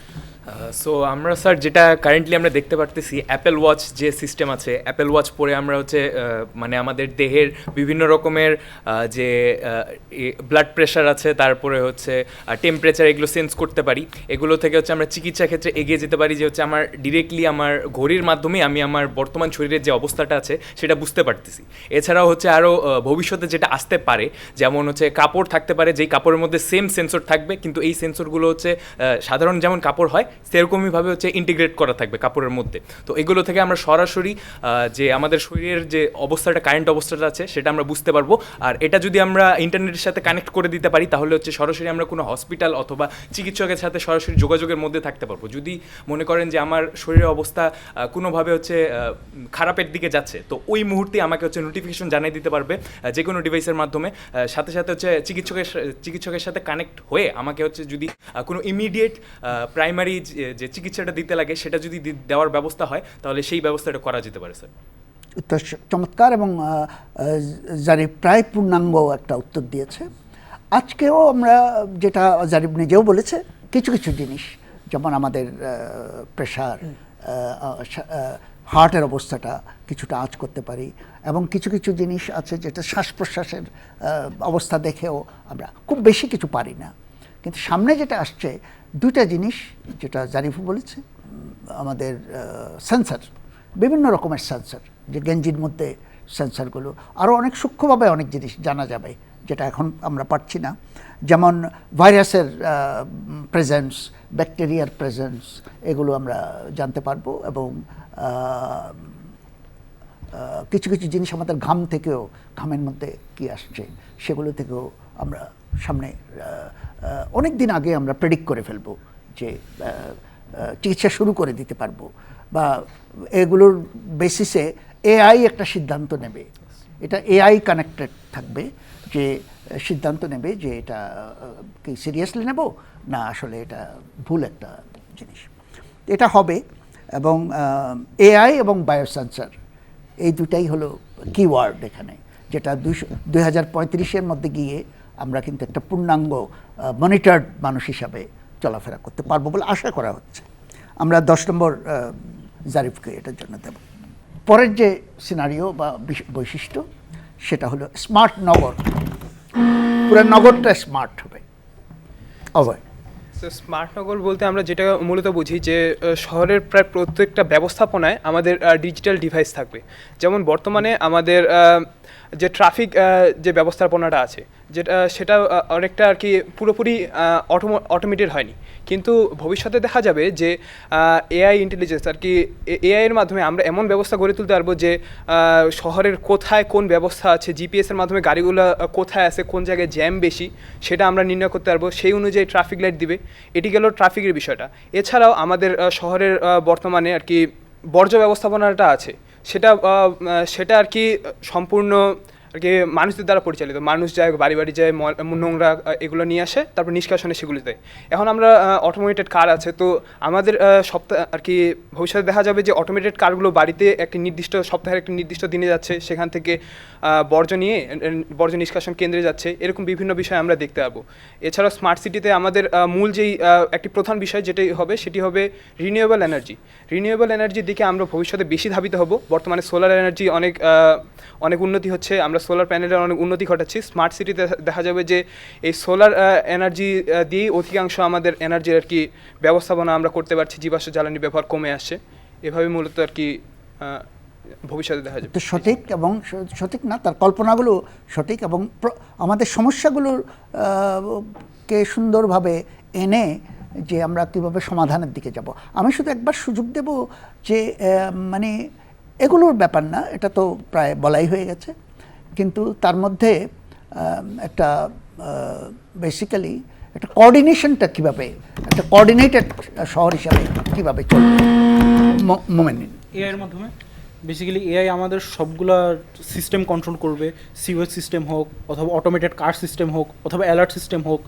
সো আমরা স্যার যেটা কারেন্টলি আমরা দেখতে পারতেছি অ্যাপেল ওয়াচ যে সিস্টেম আছে, অ্যাপেল ওয়াচ পরে আমরা হচ্ছে মানে আমাদের দেহের বিভিন্ন রকমের যে ব্লাড প্রেশার আছে, তারপরে হচ্ছে টেম্পারেচার, এগুলো সেন্স করতে পারি। এগুলো থেকে হচ্ছে আমরা চিকিৎসা ক্ষেত্রে এগিয়ে যেতে পারি, যে হচ্ছে আমার ডিরেক্টলি আমার ঘড়ির মাধ্যমে আমি আমার বর্তমান শরীরের যে অবস্থাটা আছে সেটা বুঝতে পারতেছি। এছাড়াও হচ্ছে আরও ভবিষ্যতে যেটা আসতে পারে, যেমন হচ্ছে কাপড় থাকতে পারে, যেই কাপড়ের মধ্যে সেম সেন্সর থাকবে, কিন্তু এই সেন্সরগুলো হচ্ছে সাধারণ যেমন কাপড় হয় সেরকমইভাবে হচ্ছে ইন্টিগ্রেট করা থাকবে কাপড়ের মধ্যে। তো এগুলো থেকে আমরা সরাসরি যে আমাদের শরীরের যে অবস্থাটা, কারেন্ট অবস্থাটা আছে সেটা আমরা বুঝতে পারবো। আর এটা যদি আমরা ইন্টারনেটের সাথে কানেক্ট করে দিতে পারি তাহলে হচ্ছে সরাসরি আমরা কোনো হসপিটাল অথবা চিকিৎসকের সাথে সরাসরি যোগাযোগের মধ্যে থাকতে পারবো। যদি মনে করেন যে আমার শরীরের অবস্থা কোনোভাবে হচ্ছে খারাপের দিকে যাচ্ছে, তো ওই মুহূর্তে আমাকে হচ্ছে নোটিফিকেশন জানিয়ে দিতে পারবে যে কোনো ডিভাইসের মাধ্যমে, সাথে সাথে হচ্ছে চিকিৎসকের সাথে কানেক্ট হয়ে আমাকে হচ্ছে যদি কোনো ইমিডিয়েট প্রাইমারি যে চিকিৎসাটা দিতে লাগে সেটা যদি দেওয়ার ব্যবস্থা হয় তাহলে সেই ব্যবস্থাটা করা যেতে পারে স্যার। উত্তর চমৎকার, এবং জারিফ প্রায় পূর্ণাঙ্গ একটা উত্তর দিয়েছে। আজকেও আমরা যেটা জারিফ নিজেও বলেছে, কিছু কিছু জিনিস যেমন আমাদের প্রেশার, হার্টের অবস্থাটা কিছুটা আঁচ করতে পারি, এবং কিছু কিছু জিনিস আছে যেটা শ্বাস প্রশ্বাসের অবস্থা দেখেও আমরা খুব বেশি কিছু পারি না। কিন্তু সামনে যেটা আসছে দুইটা জিনিস যেটা জারিফও বলেছে, আমাদের সেন্সার, বিভিন্ন রকমের সেন্সার, যে গেঞ্জির মধ্যে সেন্সারগুলো, আরও অনেক সূক্ষ্মভাবে অনেক জিনিস জানা যাবে যেটা এখন আমরা পারছি না, যেমন ভাইরাসের প্রেজেন্স, ব্যাকটেরিয়ার প্রেজেন্স, এগুলো আমরা জানতে পারবো। এবং কিছু কিছু জিনিস আমাদের ঘাম থেকেও, ঘামের মধ্যে কী আসছে সেগুলো থেকেও আমরা সামনে অনেক দিন আগে আমরা প্রেডিক্ট করে ফেলবো, যে চিকিৎসা শুরু করে দিতে পারবো, বা এগুলোর বেসিসে এআই একটা সিদ্ধান্ত নেবে। এটা এআই কানেক্টেড থাকবে, যে সিদ্ধান্ত নেবে যে এটা কি সিরিয়াসলি নেব না আসলে এটা ভুল একটা জিনিস। এটা হবে, এবং এআই এবং বায়োসেন্সার এই দুটাই হলো কিওয়ার্ড এখানে, যেটা 2035-এর মধ্যে গিয়ে আমরা কিন্তু একটা পূর্ণাঙ্গ মনিটরড মানুষ হিসাবে চলাফেরা করতে পারবো বলে আশা করা হচ্ছে। আমরা 10 নম্বর জারিফকে এটার জন্য দেব। পরের যে সিনারিও বা বৈশিষ্ট্য সেটা হলো স্মার্ট নগর। পুরো নগরটা স্মার্ট হবে। অভয়। স্মার্ট নগর বলতে আমরা যেটা মূলত বুঝি যে শহরের প্রায় প্রত্যেকটা ব্যবস্থাপনায় আমাদের ডিজিটাল ডিভাইস থাকবে। যেমন বর্তমানে আমাদের যে ট্রাফিক যে ব্যবস্থাপনাটা আছে, সেটা অনেকটা আর কি পুরোপুরি অটোমেটেড হয়নি, কিন্তু ভবিষ্যতে দেখা যাবে যে এআই ইন্টেলিজেন্স আর কি, এআইয়ের মাধ্যমে আমরা এমন ব্যবস্থা গড়ে তুলতে পারবো যে শহরের কোথায় কোন ব্যবস্থা আছে, জিপিএসের মাধ্যমে গাড়িগুলো কোথায় আছে, কোন জায়গায় জ্যাম বেশি সেটা আমরা নির্ণয় করতে পারবো, সেই অনুযায়ী ট্রাফিক লাইট দিবে। এটি গেল ট্রাফিকের বিষয়টা। এছাড়াও আমাদের শহরের বর্তমানে আর কি বর্জ্য ব্যবস্থাপনাটা আছে, সেটা আর কি সম্পূর্ণ আর কি মানুষদের দ্বারা পরিচালিত। মানুষ যায়, বাড়ি বাড়ি যায়, নোংরা এগুলো নিয়ে আসে, তারপর নিষ্কাশনে সেগুলো দেয়। এখন আমরা অটোমেটেড কার আছে, তো আমাদের আর কি ভবিষ্যতে দেখা যাবে যে অটোমেটেড কারগুলো বাড়িতে একটি নির্দিষ্ট সপ্তাহের একটি নির্দিষ্ট দিনে যাচ্ছে, সেখান থেকে বর্জ্য নিষ্কাশন কেন্দ্রে যাচ্ছে, এরকম বিভিন্ন বিষয় আমরা দেখতে পাবো। এছাড়াও স্মার্ট সিটিতে আমাদের মূল যেই একটি প্রধান বিষয় যেটি হবে সেটি হবে রিনিউয়েবল এনার্জি। রিনিউয়েবল এনার্জির দিকে আমরা ভবিষ্যতে বেশি ধাবিত হব। বর্তমানে সোলার এনার্জি অনেক উন্নতি হচ্ছে, আমরা সোলার প্যানেলের অনেক উন্নতি ঘটাচ্ছি। স্মার্ট সিটিতে দেখা যাবে যে এই সোলার এনার্জি দিয়েই অধিকাংশ আমাদের এনার্জির আর কি ব্যবস্থাপনা আমরা করতে পারছি, জীবাশ্ম জ্বালানি ব্যবহার কমে আসছে। এভাবে মূলত আর কি ভবিষ্যতে দেখা যাবে। সঠিক, এবং সঠিক না তার কল্পনাগুলো সঠিক, এবং আমাদের সমস্যাগুলোর কে সুন্দরভাবে এনে যে আমরা কীভাবে সমাধানের দিকে যাব। আমি শুধু একবার সুযোগ দেব যে মানে এগুলোর ব্যাপার না, এটা তো প্রায় বলাই হয়ে গেছে, কিন্তু তার মধ্যে একটা বেসিক্যালি একটা কোঅর্ডিনেশনটা কীভাবে, একটা কোঅর্ডিনেটেড শহর হিসাবে কীভাবে চলবে মোমেন্ট এআইয়ের মাধ্যমে। বেসিক্যালি এআই আমাদের সবগুলা সিস্টেম কন্ট্রোল করবে, সিওয়েজ সিস্টেম হোক, অথবা অটোমেটেড কার সিস্টেম হোক, অথবা অ্যালার্ট সিস্টেম হোক,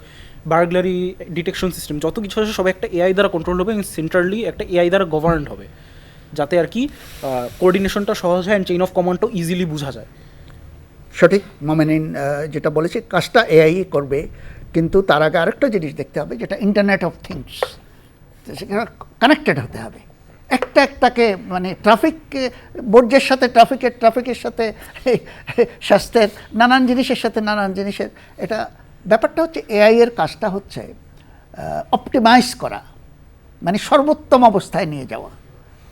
বার্গলারি ডিটেকশন সিস্টেম, যত কিছু আছে সব একটা এআই দ্বারা কন্ট্রোল হবে, এবং সেন্ট্রালি একটা এআই দ্বারা গভর্নড হবে, যাতে আর কি কোঅর্ডিনেশনটা সহজ হয় অ্যান্ড চেইন অফ কমান্ডটাও ইজিলি বোঝা যায়। সঠিক, মোমেনিন যেটা বলেছে কাজটা এআই করবে, কিন্তু তার আগে আরেকটা জিনিস দেখতে হবে, যেটা ইন্টারনেট অফ থিংস। সেখানে কানেক্টেড হতে হবে, একটা একটাকে মানে ট্রাফিক বোর্ডের সাথে ট্রাফিকের সাথে স্বাস্থ্যের নানান জিনিসের সাথে নানান জিনিসের, এটা ব্যাপারটা হচ্ছে এআই এর কাজটা হচ্ছে অপটিমাইজ করা, মানে সর্বোত্তম অবস্থায় নিয়ে যাওয়া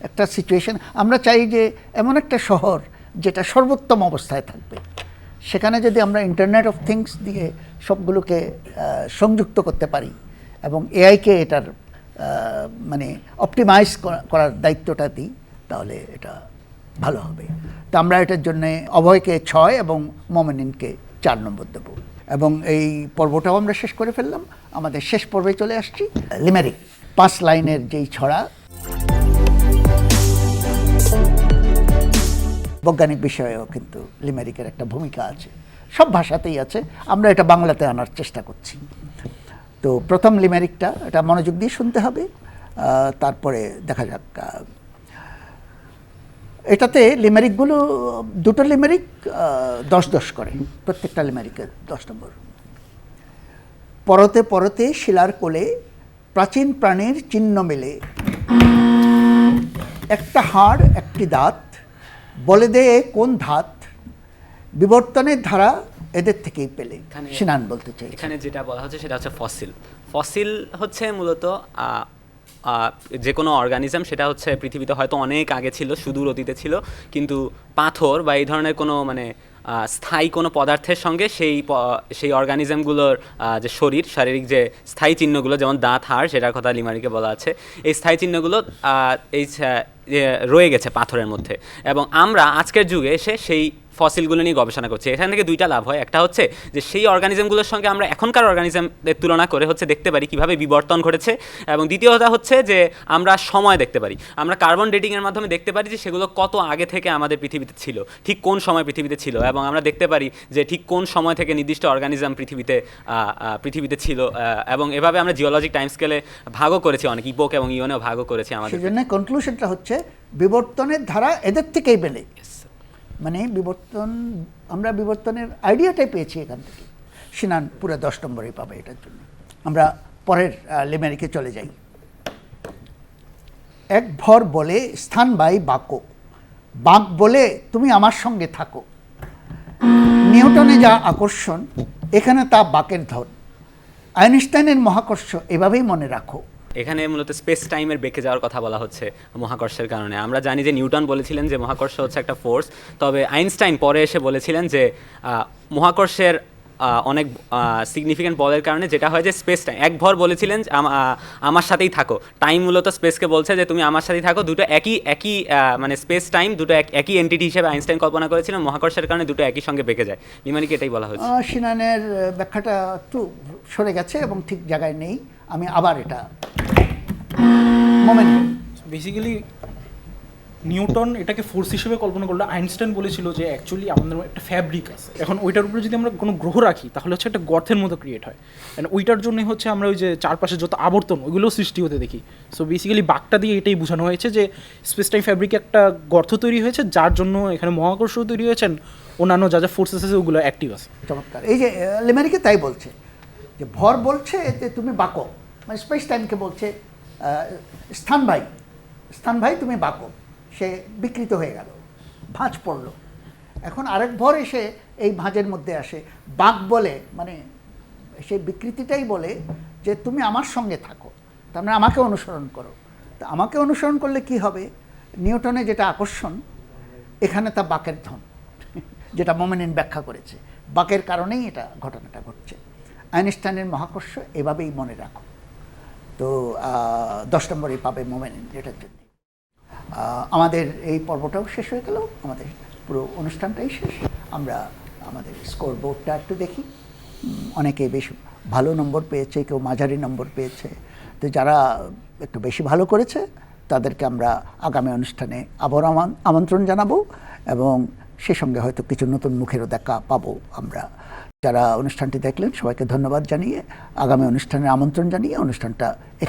একটা সিচুয়েশন। আমরা চাই যে এমন একটা শহর যেটা সর্বোত্তম অবস্থায় থাকবে, সেখানে যদি আমরা ইন্টারনেট অফ থিংস দিয়ে সবগুলোকে সংযুক্ত করতে পারি এবং এআইকে এটার মানে অপটিমাইজ করার দায়িত্বটা দিই, তাহলে এটা ভালো হবে। তো আমরা এটার জন্য অভয়কে 6 এবং মোমেনিনকে 4 নম্বর দেব। এবং এই পর্বটাও আমরা শেষ করে ফেললাম, আমাদের শেষ পর্বে চলে আসছি। লিমেরিক 5 লাইনের যেই ছড়া, বৈজ্ঞানিক বিষয়েও কিন্তু লিমেরিকের একটা ভূমিকা আছে, সব ভাষাতেই আছে, আমরা এটা বাংলাতে আনার চেষ্টা করছি। তো প্রথম লিমেরিকটা, এটা মনোযোগ দিয়ে শুনতে হবে, তারপরে দেখা যাক। এটাতে লিমেরিকগুলো, দুটো লিমেরিক 10-10 করে, প্রত্যেকটা লিমেরিকের 10 নম্বর। পরতে পরতে শিলার কোলে প্রাচীন প্রাণীর চিহ্ন মেলে, একটা হাড় একটি দাঁত, বলে দে কোন ধাত, বিবর্তনের ধারা এদের থেকেই পেলে। সিনান বলতে চাই, এখানে যেটা বলা হচ্ছে সেটা হচ্ছে ফসিল। ফসিল হচ্ছে মূলত যে কোনো অর্গানিজম, সেটা হচ্ছে পৃথিবীতে হয়তো অনেক আগে ছিল, সুদূর অতীতে ছিল, কিন্তু পাথর বা এই ধরনের কোনো মানে স্থায়ী কোনো পদার্থের সঙ্গে সেই অর্গানিজমগুলোর যে শারীরিক যে স্থায়ী চিহ্নগুলো, যেমন দাঁত, হাড়, সেটার কথা লিমারিকে বলা আছে, এই স্থায়ী চিহ্নগুলো এই রয়ে গেছে পাথরের মধ্যে। এবং আমরা আজকের যুগে এসে সেই ফসিলগুলো নিয়ে গবেষণা করছি। এখান থেকে দুইটা লাভ হয়, একটা হচ্ছে যে সেই অর্গানিজমগুলোর সঙ্গে আমরা এখনকার অর্গানিজমের তুলনা করে হচ্ছে দেখতে পারি কীভাবে বিবর্তন ঘটেছে, এবং দ্বিতীয়টা হচ্ছে যে আমরা সময় দেখতে পারি, আমরা কার্বন ডেটিংয়ের মাধ্যমে দেখতে পারি যে সেগুলো কত আগে থেকে আমাদের পৃথিবীতে ছিল, ঠিক কোন সময় পৃথিবীতে ছিল, এবং আমরা দেখতে পারি যে ঠিক কোন সময় থেকে নির্দিষ্ট অর্গানিজম পৃথিবীতে ছিল, এবং এভাবে আমরা জিওলজিক টাইম স্কেলে ভাগও করেছি, অনেক ইপোক এবং ইওনেও ভাগও করেছি আমাদের। সেই জন্য কনক্লুশনটা হচ্ছে বিবর্তনের ধারা এদের থেকেই পেলে, মানে আমরা বিবর্তনের আইডিয়াটাই পেয়েছি এখান থেকে। সিনান পুরো 10 নম্বরই পাবে এটার জন্য। আমরা পরের লিমেরিকে চলে যাই। এক ভর বলে স্থান বাই বাঁকো, বাঁক বলে তুমি আমার সঙ্গে থাকো, নিউটনে যা আকর্ষণ এখানে তা বাঁকের ধন, আইনস্টাইনের মহাকর্ষ এভাবেই মনে রাখো। এখানে মূলত স্পেস টাইমের বেঁকে যাওয়ার কথা বলা হচ্ছে মহাকর্ষের কারণে। আমরা জানি যে নিউটন বলেছিলেন যে মহাকর্ষ হচ্ছে একটা ফোর্স, তবে আইনস্টাইন পরে এসে বলেছিলেন যে মহাকর্ষের অনেক সিগনিফিক্যান্ট বলের কারণে যেটা হয় যে স্পেস টাইম, এক ভর বলেছিলেন আমার সাথেই থাকো, টাইম মূলত স্পেসকে বলছে যে তুমি আমার সাথেই থাকো, দুটো একই মানে স্পেস টাইম দুটো একই এন্টিটি হিসেবে আইনস্টাইন কল্পনা করেছিলেন, মহাকর্ষের কারণে দুটো একই সঙ্গে বেঁকে যায়। লিমানিকে এটাই বলা হচ্ছে। সিনানের ব্যাখ্যাটা একটু সরে গেছে এবং ঠিক জায়গায় নেই, আমি আবার এটা মোমেন্ট। বেসিক্যালি নিউটন এটাকে ফোর্স হিসেবে কল্পনা করলো, আইনস্টাইন বলেছিল যে অ্যাকচুয়ালি আমাদের একটা ফ্যাব্রিক আছে, এখন ওইটার উপরে যদি আমরা কোনো গ্রহ রাখি তাহলে হচ্ছে একটা গর্তের মতো ক্রিয়েট হয়, অ্যান্ড ওইটার জন্যই হচ্ছে আমরা ওই যে চারপাশে যত আবর্তন ওইগুলো সৃষ্টি হতে দেখি। সো বেসিক্যালি বাঁকটা দিয়ে এটাই বোঝানো হয়েছে যে স্পেস টাইম ফ্যাব্রিকে একটা গর্ত তৈরি হয়েছে, যার জন্য এখানে মহাকর্ষ তৈরি হয়েছেন, অন্যান্য যা যা ফোর্সেস আছে ওগুলো অ্যাক্টিভ আছে। চমৎকার। এই যে লিমেরিকে তাই বলছে যে ভর বলছে যে তুমি বাঁকো, মানে স্পেস টাইমকে বলছে স্থান ভাই তুমি বাঁকো, সে বিকৃত হয়ে গেল, ভাঁজ পড়ল। এখন আরেক ভর এসে এই ভাঁজের মধ্যে আসে, বাঁক বলে মানে সেই বিকৃতিটাই বলে যে তুমি আমার সঙ্গে থাকো, তার মানে আমাকে অনুসরণ করো। তা আমাকে অনুসরণ করলে কি হবে, নিউটনে যেটা আকর্ষণ এখানে তা বাঁকের ধন, যেটা মোমেনিন ব্যাখ্যা করেছে, বাঁকের কারণেই এটা ঘটনাটা ঘটছে। আইনস্টাইনের মহাকর্ষ এভাবেই মনে রাখো। তো 10 নম্বরই পাবে মোমেনিন এটার জন্য। আমাদের এই পর্বটাও শেষ হয়ে গেল, আমাদের পুরো অনুষ্ঠানটাই শেষ। আমরা আমাদের স্কোর বোর্ডটা একটু দেখি। অনেকে বেশ ভালো নম্বর পেয়েছে, কেউ মাঝারি নম্বর পেয়েছে। তো যারা একটু বেশি ভালো করেছে তাদেরকে আমরা আগামী অনুষ্ঠানে আবার আমন্ত্রণ জানাবো, এবং সে সঙ্গে হয়তো কিছু নতুন মুখেরও দেখা পাবো আমরা। যারা অনুষ্ঠানটি দেখলেন সবাইকে ধন্যবাদ জানিয়ে আগামী অনুষ্ঠানের আমন্ত্রণ জানিয়ে অনুষ্ঠানটা